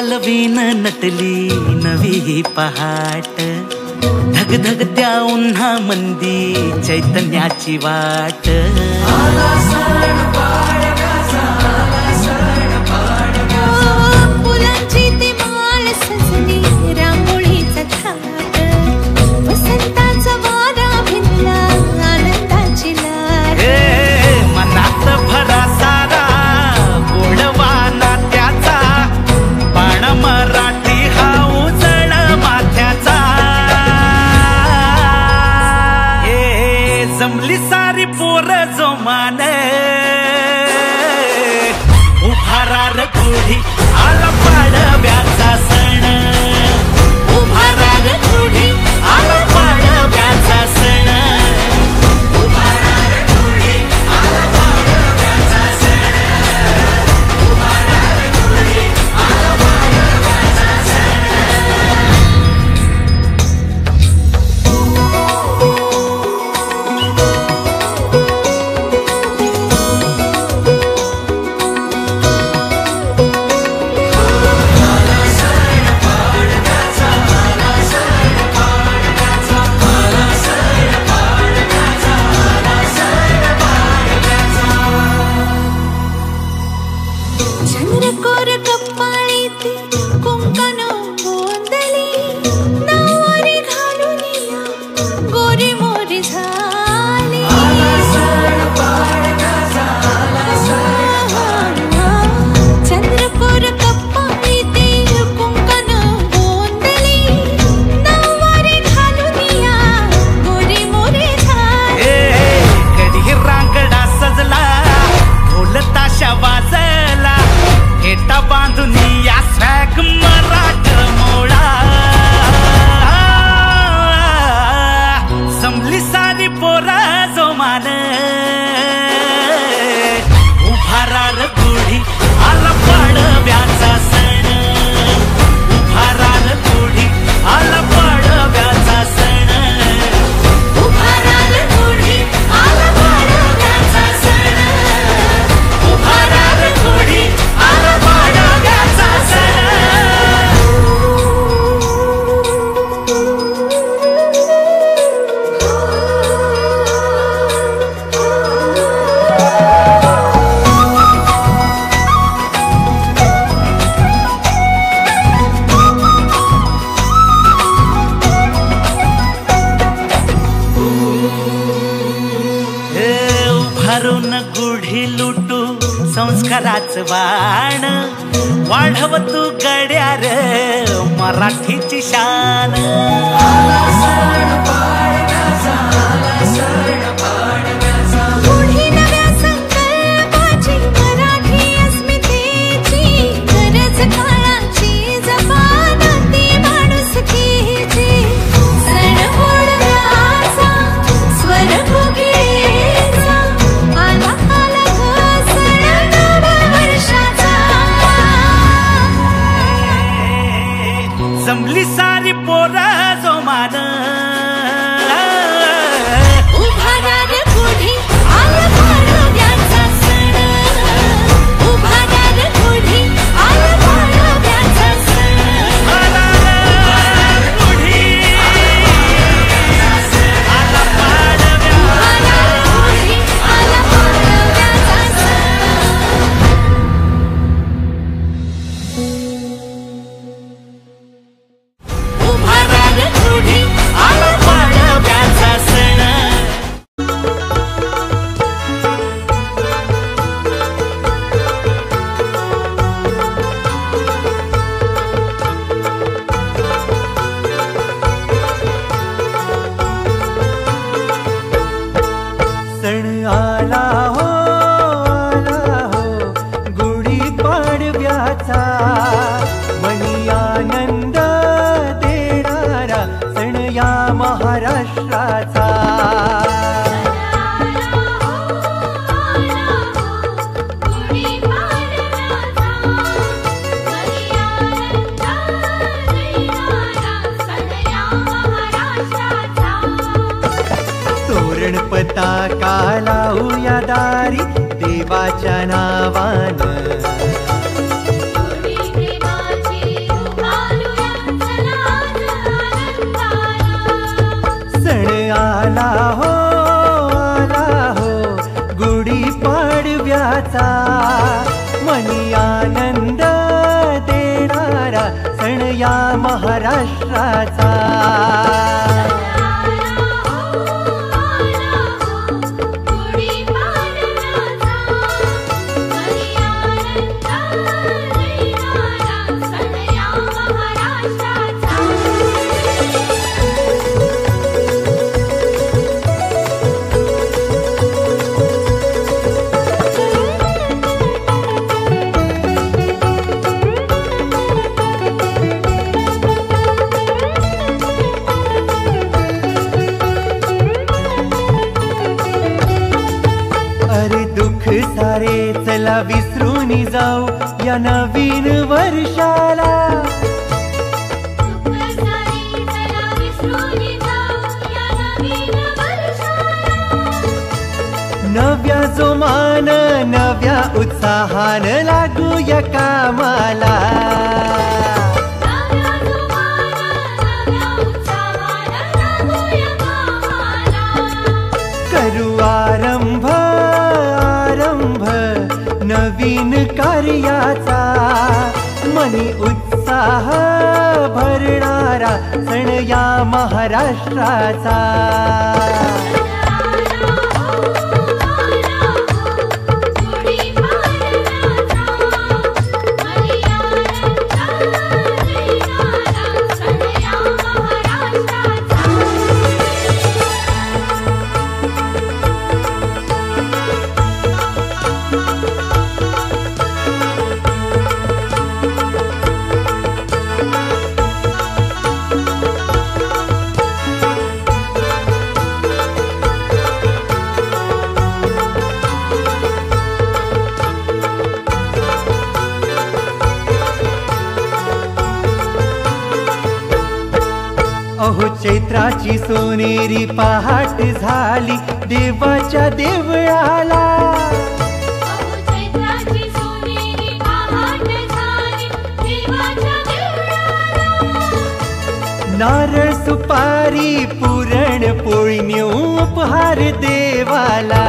आलवीन नटली नवी पहाट, धगधगत्या उन्हा मंदी चैतन्याची वाट। आला सण पाडव्याचा, आला सण पाडव्याचा, फुलांची ती माळ सजली रांगोळीचा थाट, वसंताचा वारा भिनला आनंदाची लाट। मनात भरा सारा गोडवा नात्याचा, बाण मराठी हा उजळ माथ्याचा। जमली सारी पोर जोमाने, उभारा र गुढी आला पाडव्याचा सण, उभारा र गुढी आला पाडव्याचा सण, उभारा र गुढी आला पाडव्याचा सण, उभारा र गुढी आला पाडव्याचा सण। चंद्रकोर कपाळी ती कुंकण गोंधली, नऊवारी घालून या गोरी मोरी झाली। चंद्रकोर कपाळी ती कुंकण गोंधली, नऊवारी घालून या गोरी मोरी झाली। कधी रांगडा सजला ढोल ताशा वाजला, हेटा बांधून या स्वॅग मराठ मोळा। जमली सारी पोरा जोमान, उभारा र गुढी आला पाडव्याचा सण, उभारा र गुढी आला पाडव्याचा सण, उभारा र गुढी आला पाडव्याचा सण, उभारा र गुढी आला पाडव्याचा सण। उभारून गुढी लुटू संस्काराचं वाण, वाढव तू गड्या रे मराठीची शान। गुढी नव्या संकल्पाची, मराठी अस्मितेची, गरज काळाची, जबान ती माणुसकीची। सण गोडव्याचा, स्वर भोगीचा, आला आला ग सण नववर्षाचा। जमली सारी पोरा जोमान, उभारा र गुढी आला पाडव्याचा सण, उभारा र गुढी आला पाडव्याचा सण, उभारा र गुढी आला पाडव्याचा उभारा र गुढी आला पाडव्याचा सण। उभारा र गुढी आला पाडव्याचा सण। सण आला हो गुढी पाडव्याचा, मनी आनंद देणारा सण या महाराष्ट्राचा। तोरण पताका लावूया दारी देवाच्या नावानं, गुढी देवाची महाराष्ट्राचा. अरे दुःख सारे चला विसरून जाऊ या नवीन वर्षाला. नव्या जोमान नव्या उत्साहान लागूया कामाला. करू आरंभ नवीन कार्याचा. मनी उत्साह भरणारा सण या महाराष्ट्राचा. अहो चैत्राची सोनेरी पहाट झाली देवाच्या देवळाला. नारळ सुपारी पुरण पोळी नेऊ उपहार देवाला.